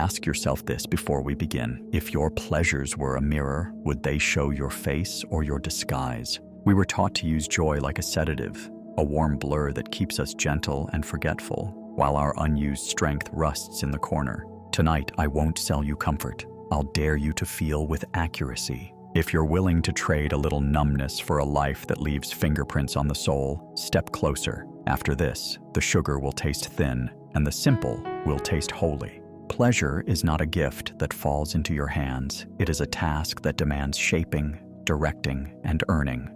Ask yourself this before we begin. If your pleasures were a mirror, would they show your face or your disguise? We were taught to use joy like a sedative, a warm blur that keeps us gentle and forgetful, while our unused strength rusts in the corner. Tonight, I won't sell you comfort. I'll dare you to feel with accuracy. If you're willing to trade a little numbness for a life that leaves fingerprints on the soul, step closer. After this, the sugar will taste thin, and the simple will taste holy. Pleasure is not a gift that falls into your hands. It is a task that demands shaping, directing, and earning.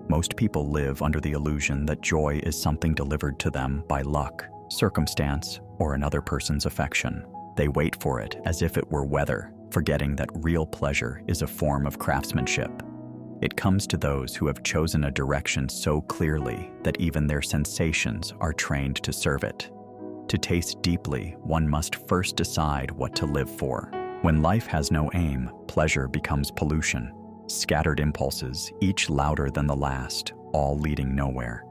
Most people live under the illusion that joy is something delivered to them by luck, circumstance, or another person's affection. They wait for it as if it were weather, forgetting that real pleasure is a form of craftsmanship. It comes to those who have chosen a direction so clearly that even their sensations are trained to serve it. To taste deeply, one must first decide what to live for. When life has no aim, pleasure becomes pollution. Scattered impulses, each louder than the last, all leading nowhere.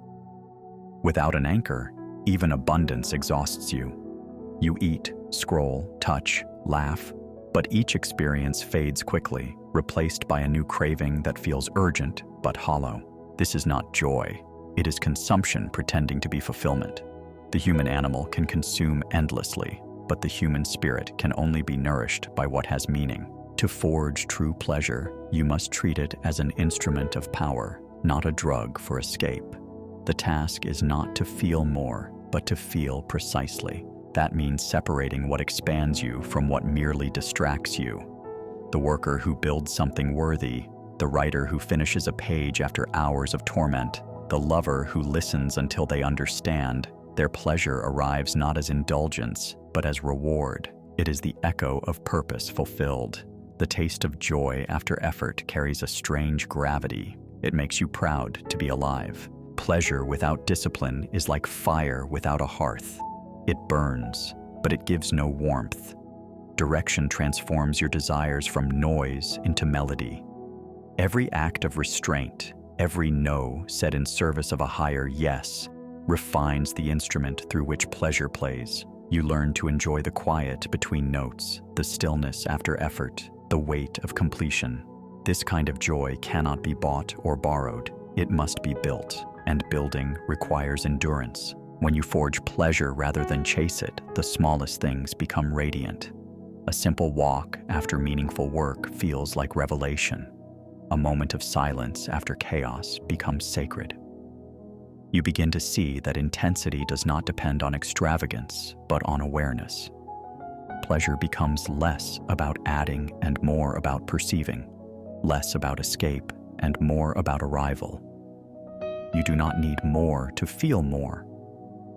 Without an anchor, even abundance exhausts you. You eat, scroll, touch, laugh, but each experience fades quickly, replaced by a new craving that feels urgent but hollow. This is not joy. It is consumption pretending to be fulfillment. The human animal can consume endlessly, but the human spirit can only be nourished by what has meaning. To forge true pleasure, you must treat it as an instrument of power, not a drug for escape. The task is not to feel more, but to feel precisely. That means separating what expands you from what merely distracts you. The worker who builds something worthy, the writer who finishes a page after hours of torment, the lover who listens until they understand. Their pleasure arrives not as indulgence, but as reward. It is the echo of purpose fulfilled. The taste of joy after effort carries a strange gravity. It makes you proud to be alive. Pleasure without discipline is like fire without a hearth. It burns, but it gives no warmth. Direction transforms your desires from noise into melody. Every act of restraint, every no said in service of a higher yes, refines the instrument through which pleasure plays. You learn to enjoy the quiet between notes, the stillness after effort, the weight of completion. This kind of joy cannot be bought or borrowed. It must be built, and building requires endurance. When you forge pleasure rather than chase it, the smallest things become radiant. A simple walk after meaningful work feels like revelation. A moment of silence after chaos becomes sacred. You begin to see that intensity does not depend on extravagance, but on awareness. Pleasure becomes less about adding and more about perceiving, less about escape and more about arrival. You do not need more to feel more.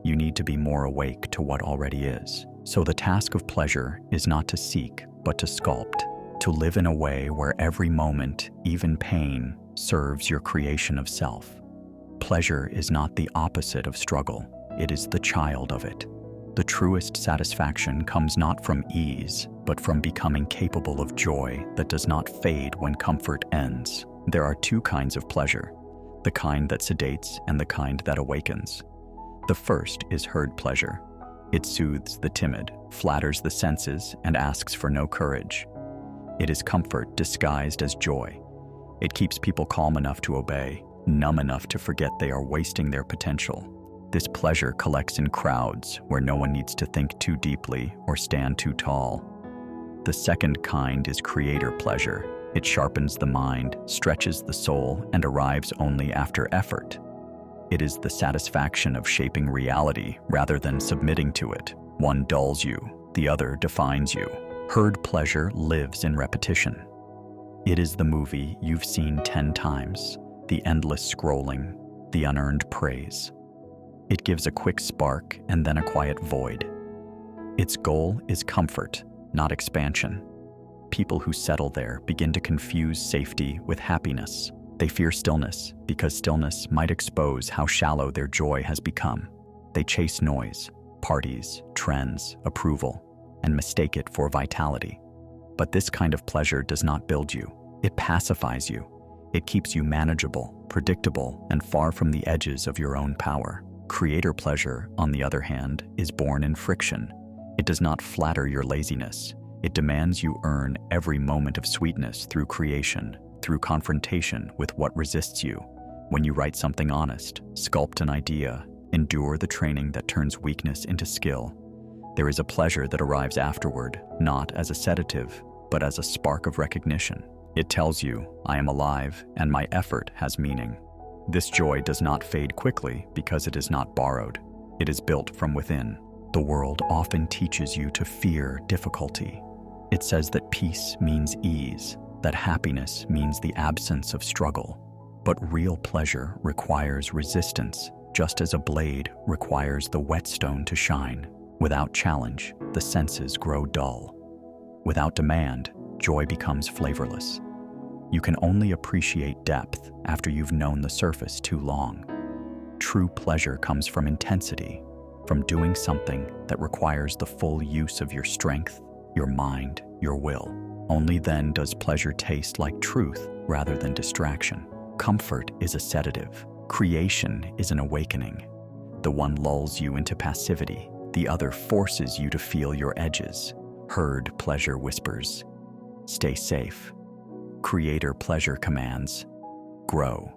You need to be more awake to what already is. So the task of pleasure is not to seek, but to sculpt, to live in a way where every moment, even pain, serves your creation of self. Pleasure is not the opposite of struggle. It is the child of it. The truest satisfaction comes not from ease, but from becoming capable of joy that does not fade when comfort ends. There are two kinds of pleasure, the kind that sedates and the kind that awakens. The first is herd pleasure. It soothes the timid, flatters the senses, and asks for no courage. It is comfort disguised as joy. It keeps people calm enough to obey, numb enough to forget they are wasting their potential. This pleasure collects in crowds where no one needs to think too deeply or stand too tall. The second kind is creator pleasure. It sharpens the mind, stretches the soul, and arrives only after effort. It is the satisfaction of shaping reality rather than submitting to it. One dulls you, the other defines you. Herd pleasure lives in repetition. It is the movie you've seen 10 times, the endless scrolling, the unearned praise. It gives a quick spark and then a quiet void. Its goal is comfort, not expansion. People who settle there begin to confuse safety with happiness. They fear stillness because stillness might expose how shallow their joy has become. They chase noise, parties, trends, approval, and mistake it for vitality. But this kind of pleasure does not build you. It pacifies you. It keeps you manageable, predictable, and far from the edges of your own power. Creator pleasure, on the other hand, is born in friction. It does not flatter your laziness. It demands you earn every moment of sweetness through creation, through confrontation with what resists you. When you write something honest, sculpt an idea, endure the training that turns weakness into skill, there is a pleasure that arrives afterward, not as a sedative, but as a spark of recognition. It tells you, I am alive and my effort has meaning. This joy does not fade quickly because it is not borrowed. It is built from within. The world often teaches you to fear difficulty. It says that peace means ease, that happiness means the absence of struggle. But real pleasure requires resistance, just as a blade requires the whetstone to shine. Without challenge, the senses grow dull. Without demand, joy becomes flavorless. You can only appreciate depth after you've known the surface too long. True pleasure comes from intensity, from doing something that requires the full use of your strength, your mind, your will. Only then does pleasure taste like truth rather than distraction. Comfort is a sedative. Creation is an awakening. The one lulls you into passivity. The other forces you to feel your edges. Herd pleasure whispers, stay safe. Creator pleasure commands, grow.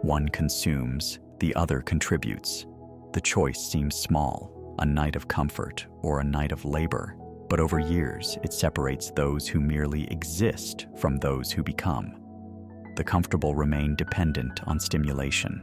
One consumes, the other contributes. The choice seems small, a night of comfort or a night of labor, but over years it separates those who merely exist from those who become. The comfortable remain dependent on stimulation.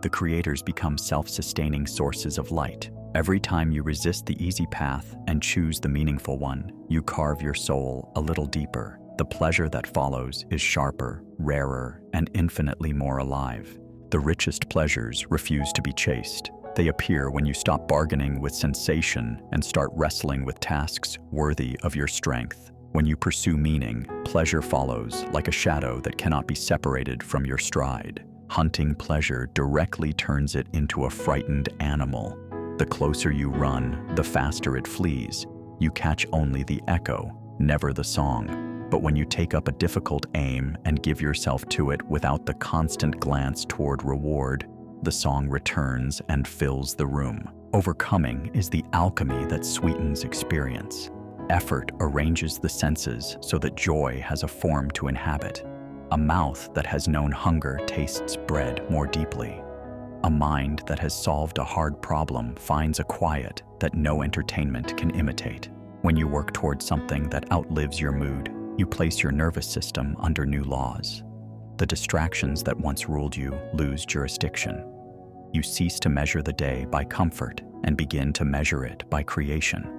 The creators become self-sustaining sources of light. Every time you resist the easy path and choose the meaningful one, you carve your soul a little deeper. The pleasure that follows is sharper, rarer, and infinitely more alive. The richest pleasures refuse to be chased. They appear when you stop bargaining with sensation and start wrestling with tasks worthy of your strength. When you pursue meaning, pleasure follows like a shadow that cannot be separated from your stride. Hunting pleasure directly turns it into a frightened animal. The closer you run, the faster it flees. You catch only the echo, never the song. But when you take up a difficult aim and give yourself to it without the constant glance toward reward, the song returns and fills the room. Overcoming is the alchemy that sweetens experience. Effort arranges the senses so that joy has a form to inhabit. A mouth that has known hunger tastes bread more deeply. A mind that has solved a hard problem finds a quiet that no entertainment can imitate. When you work towards something that outlives your mood, you place your nervous system under new laws. The distractions that once ruled you lose jurisdiction. You cease to measure the day by comfort and begin to measure it by creation.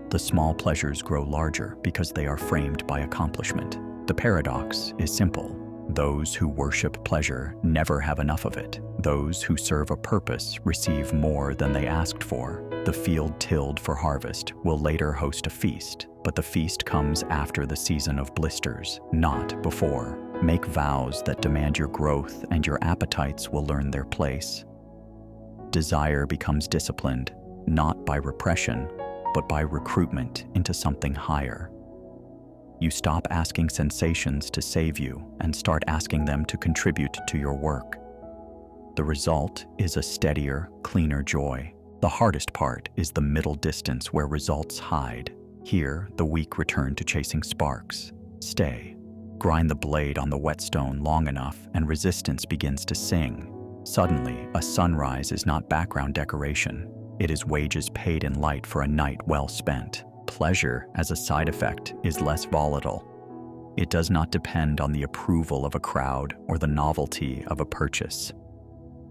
The small pleasures grow larger because they are framed by accomplishment. The paradox is simple. Those who worship pleasure never have enough of it. Those who serve a purpose receive more than they asked for. The field tilled for harvest will later host a feast, but the feast comes after the season of blisters, not before. Make vows that demand your growth, and your appetites will learn their place. Desire becomes disciplined, not by repression, but by recruitment into something higher. You stop asking sensations to save you and start asking them to contribute to your work. The result is a steadier, cleaner joy. The hardest part is the middle distance where results hide. Here, the weak return to chasing sparks. Stay. Grind the blade on the whetstone long enough and resistance begins to sing. Suddenly, a sunrise is not background decoration. It is wages paid in light for a night well spent. Pleasure, as a side effect, is less volatile. It does not depend on the approval of a crowd or the novelty of a purchase.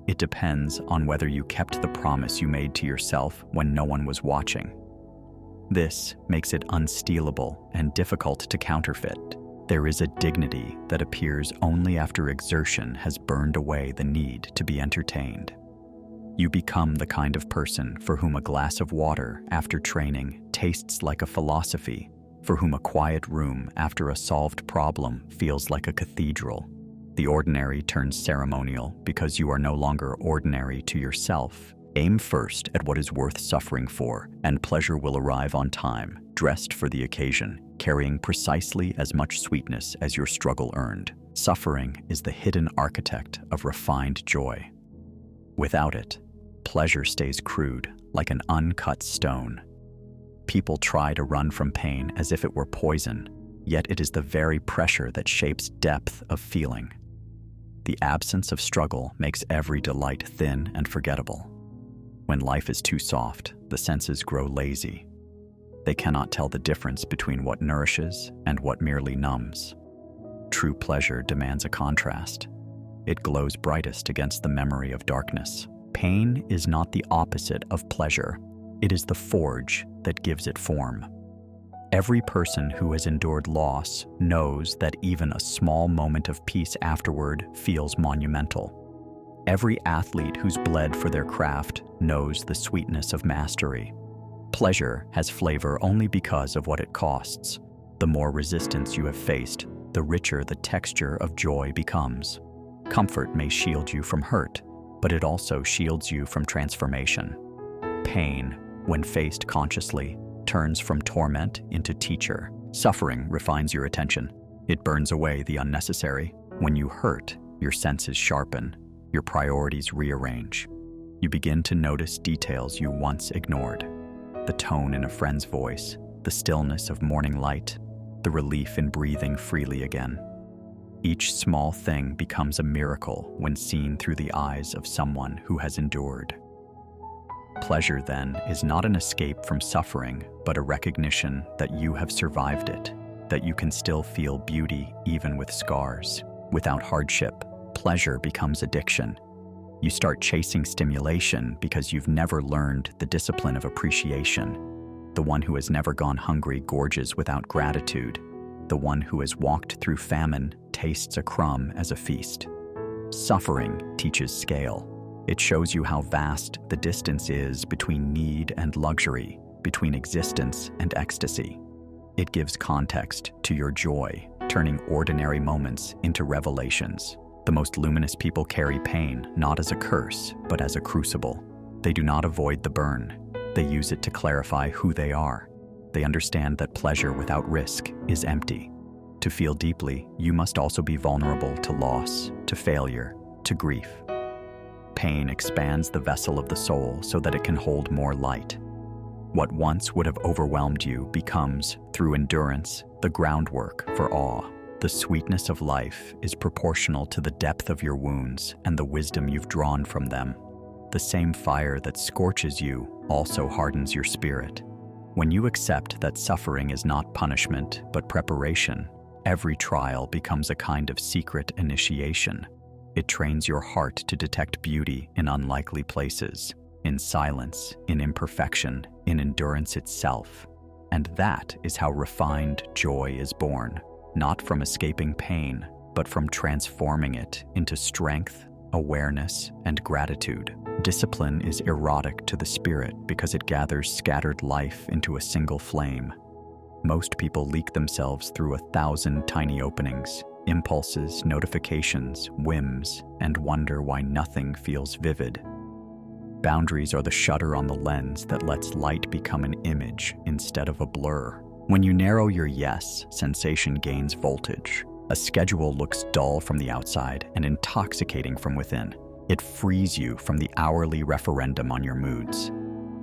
It depends on whether you kept the promise you made to yourself when no one was watching. This makes it unstealable and difficult to counterfeit. There is a dignity that appears only after exertion has burned away the need to be entertained. You become the kind of person for whom a glass of water after training tastes like a philosophy, for whom a quiet room after a solved problem feels like a cathedral. The ordinary turns ceremonial because you are no longer ordinary to yourself. Aim first at what is worth suffering for, and pleasure will arrive on time, dressed for the occasion, carrying precisely as much sweetness as your struggle earned. Suffering is the hidden architect of refined joy. Without it, pleasure stays crude, like an uncut stone. People try to run from pain as if it were poison, yet it is the very pressure that shapes depth of feeling. The absence of struggle makes every delight thin and forgettable. When life is too soft, the senses grow lazy. They cannot tell the difference between what nourishes and what merely numbs. True pleasure demands a contrast. It glows brightest against the memory of darkness. Pain is not the opposite of pleasure. It is the forge that gives it form. Every person who has endured loss knows that even a small moment of peace afterward feels monumental. Every athlete who's bled for their craft knows the sweetness of mastery. Pleasure has flavor only because of what it costs. The more resistance you have faced, the richer the texture of joy becomes. Comfort may shield you from hurt, but it also shields you from transformation. Pain, when faced consciously, turns from torment into teacher. Suffering refines your attention. It burns away the unnecessary. When you hurt, your senses sharpen, your priorities rearrange. You begin to notice details you once ignored. The tone in a friend's voice, the stillness of morning light, the relief in breathing freely again. Each small thing becomes a miracle when seen through the eyes of someone who has endured. Pleasure, then, is not an escape from suffering, but a recognition that you have survived it, that you can still feel beauty even with scars. Without hardship, pleasure becomes addiction. You start chasing stimulation because you've never learned the discipline of appreciation. The one who has never gone hungry gorges without gratitude. The one who has walked through famine tastes a crumb as a feast. Suffering teaches scale. It shows you how vast the distance is between need and luxury, between existence and ecstasy. It gives context to your joy, turning ordinary moments into revelations. The most luminous people carry pain not as a curse, but as a crucible. They do not avoid the burn. They use it to clarify who they are. They understand that pleasure without risk is empty. To feel deeply, you must also be vulnerable to loss, to failure, to grief. Pain expands the vessel of the soul so that it can hold more light. What once would have overwhelmed you becomes, through endurance, the groundwork for awe. The sweetness of life is proportional to the depth of your wounds and the wisdom you've drawn from them. The same fire that scorches you also hardens your spirit. When you accept that suffering is not punishment but preparation, every trial becomes a kind of secret initiation. It trains your heart to detect beauty in unlikely places, in silence, in imperfection, in endurance itself. And that is how refined joy is born, not from escaping pain, but from transforming it into strength, awareness, and gratitude. Discipline is erotic to the spirit because it gathers scattered life into a single flame. Most people leak themselves through 1,000 tiny openings, impulses, notifications, whims, and wonder why nothing feels vivid. Boundaries are the shutter on the lens that lets light become an image instead of a blur. When you narrow your yes, sensation gains voltage. A schedule looks dull from the outside and intoxicating from within. It frees you from the hourly referendum on your moods.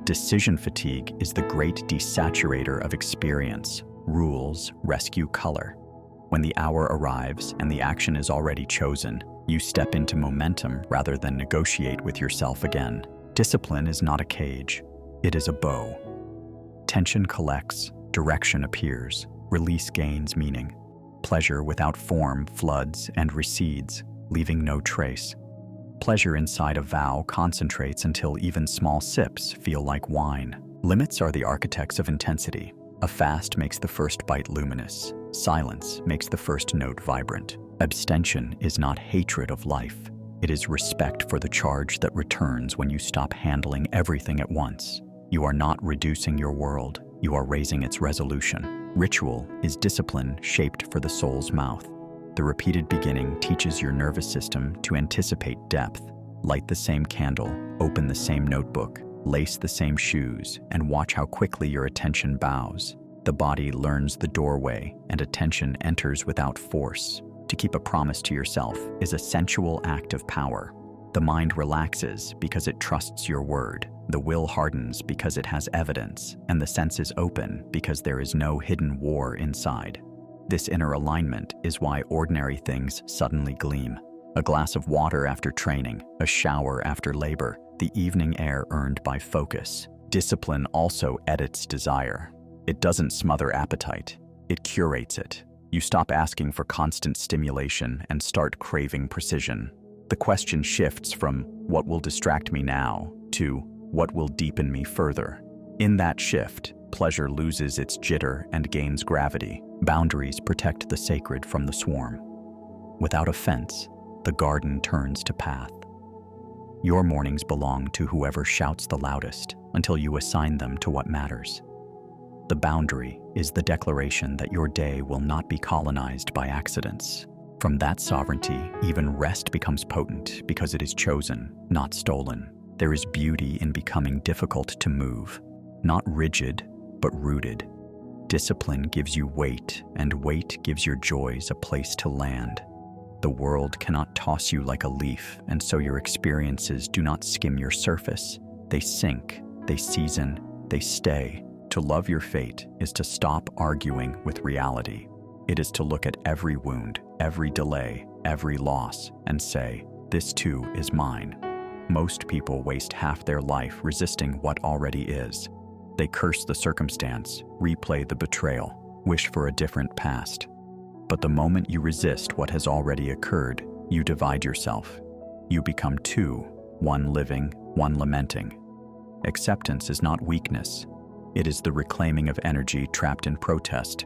Decision fatigue is the great desaturator of experience. Rules rescue color. When the hour arrives and the action is already chosen, you step into momentum rather than negotiate with yourself again. Discipline is not a cage, it is a bow. Tension collects, direction appears, release gains meaning. Pleasure without form floods and recedes, leaving no trace. Pleasure inside a vow concentrates until even small sips feel like wine. Limits are the architects of intensity. A fast makes the first bite luminous. Silence makes the first note vibrant. Abstention is not hatred of life. It is respect for the charge that returns when you stop handling everything at once. You are not reducing your world. You are raising its resolution. Ritual is discipline shaped for the soul's mouth. The repeated beginning teaches your nervous system to anticipate depth. Light the same candle, open the same notebook, lace the same shoes, and watch how quickly your attention bows. The body learns the doorway, and attention enters without force. To keep a promise to yourself is a sensual act of power. The mind relaxes because it trusts your word, the will hardens because it has evidence, and the senses open because there is no hidden war inside. This inner alignment is why ordinary things suddenly gleam. A glass of water after training, a shower after labor, the evening air earned by focus. Discipline also edits desire. It doesn't smother appetite, it curates it. You stop asking for constant stimulation and start craving precision. The question shifts from what will distract me now to what will deepen me further. In that shift, pleasure loses its jitter and gains gravity. Boundaries protect the sacred from the swarm. Without a fence, the garden turns to path. Your mornings belong to whoever shouts the loudest until you assign them to what matters. The boundary is the declaration that your day will not be colonized by accidents. From that sovereignty, even rest becomes potent because it is chosen, not stolen. There is beauty in becoming difficult to move, not rigid, but rooted. Discipline gives you weight, and weight gives your joys a place to land. The world cannot toss you like a leaf, and so your experiences do not skim your surface. They sink, they season, they stay. To love your fate is to stop arguing with reality. It is to look at every wound, every delay, every loss, and say, "This too is mine." Most people waste half their life resisting what already is. They curse the circumstance, replay the betrayal, wish for a different past. But the moment you resist what has already occurred, you divide yourself. You become two, one living, one lamenting. Acceptance is not weakness. It is the reclaiming of energy trapped in protest.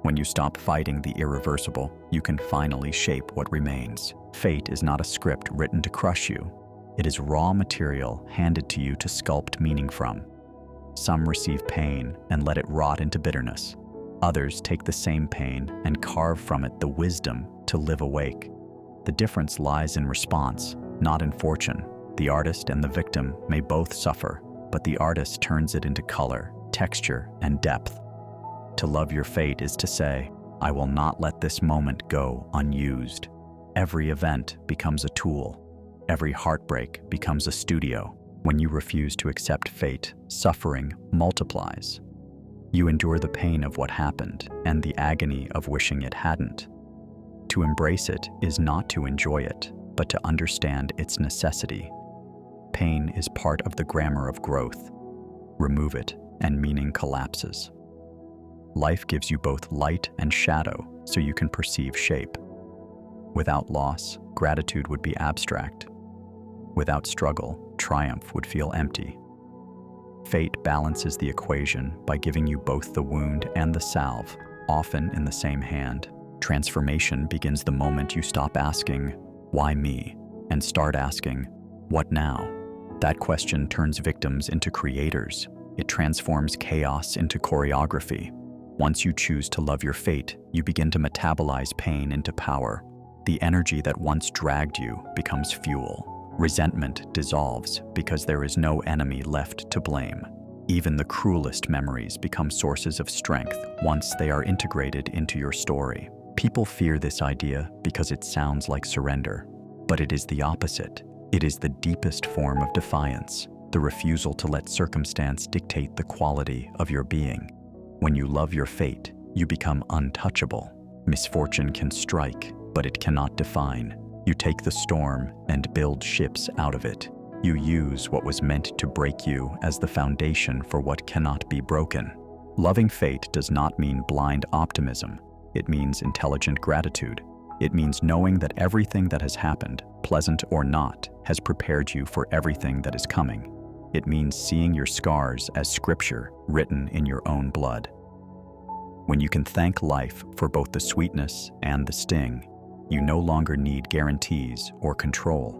When you stop fighting the irreversible, you can finally shape what remains. Fate is not a script written to crush you. It is raw material handed to you to sculpt meaning from. Some receive pain and let it rot into bitterness. Others take the same pain and carve from it the wisdom to live awake. The difference lies in response, not in fortune. The artist and the victim may both suffer, but the artist turns it into color, texture, and depth. To love your fate is to say, "I will not let this moment go unused." Every event becomes a tool. Every heartbreak becomes a studio. When you refuse to accept fate, suffering multiplies. You endure the pain of what happened and the agony of wishing it hadn't. To embrace it is not to enjoy it, but to understand its necessity. Pain is part of the grammar of growth. Remove it, and meaning collapses. Life gives you both light and shadow, so you can perceive shape. Without loss, gratitude would be abstract. Without struggle, triumph would feel empty. Fate balances the equation by giving you both the wound and the salve, often in the same hand. Transformation begins the moment you stop asking, "Why me?" and start asking, "What now?" That question turns victims into creators. It transforms chaos into choreography. Once you choose to love your fate, you begin to metabolize pain into power. The energy that once dragged you becomes fuel. Resentment dissolves because there is no enemy left to blame. Even the cruelest memories become sources of strength once they are integrated into your story. People fear this idea because it sounds like surrender, but it is the opposite. It is the deepest form of defiance, the refusal to let circumstance dictate the quality of your being. When you love your fate, you become untouchable. Misfortune can strike, but it cannot define. You take the storm and build ships out of it. You use what was meant to break you as the foundation for what cannot be broken. Loving fate does not mean blind optimism. It means intelligent gratitude. It means knowing that everything that has happened, pleasant or not, has prepared you for everything that is coming. It means seeing your scars as scripture written in your own blood. When you can thank life for both the sweetness and the sting, you no longer need guarantees or control.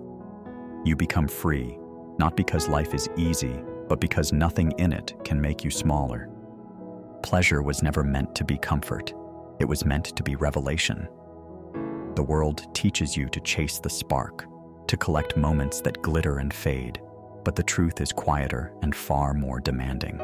You become free, not because life is easy, but because nothing in it can make you smaller. Pleasure was never meant to be comfort. It was meant to be revelation. The world teaches you to chase the spark, to collect moments that glitter and fade, but the truth is quieter and far more demanding.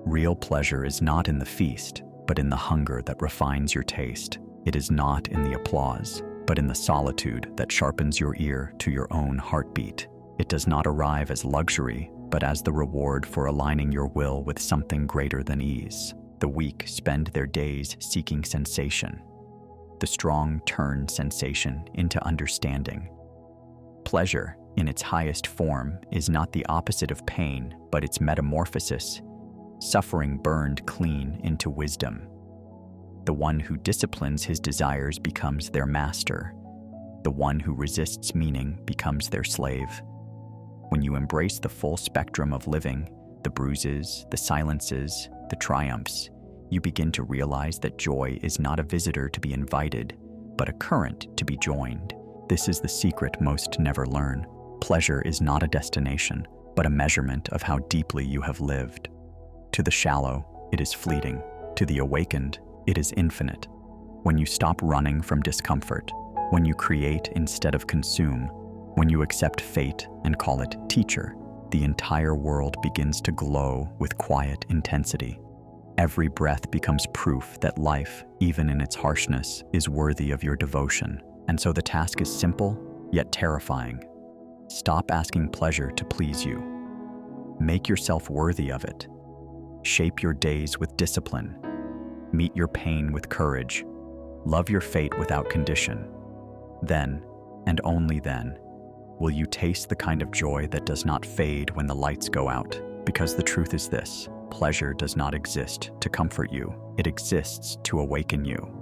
Real pleasure is not in the feast, but in the hunger that refines your taste. It is not in the applause, but in the solitude that sharpens your ear to your own heartbeat. It does not arrive as luxury, but as the reward for aligning your will with something greater than ease. The weak spend their days seeking sensation. The strong turn sensation into understanding. Pleasure, in its highest form, is not the opposite of pain, but its metamorphosis, suffering burned clean into wisdom. The one who disciplines his desires becomes their master. The one who resists meaning becomes their slave. When you embrace the full spectrum of living, the bruises, the silences, the triumphs, you begin to realize that joy is not a visitor to be invited, but a current to be joined. This is the secret most never learn. Pleasure is not a destination, but a measurement of how deeply you have lived. To the shallow, it is fleeting. To the awakened, it is infinite. When you stop running from discomfort, when you create instead of consume, when you accept fate and call it teacher, the entire world begins to glow with quiet intensity. Every breath becomes proof that life, even in its harshness, is worthy of your devotion. And so the task is simple, yet terrifying. Stop asking pleasure to please you. Make yourself worthy of it. Shape your days with discipline. Meet your pain with courage. Love your fate without condition. Then, and only then, will you taste the kind of joy that does not fade when the lights go out. Because the truth is this: pleasure does not exist to comfort you. It exists to awaken you.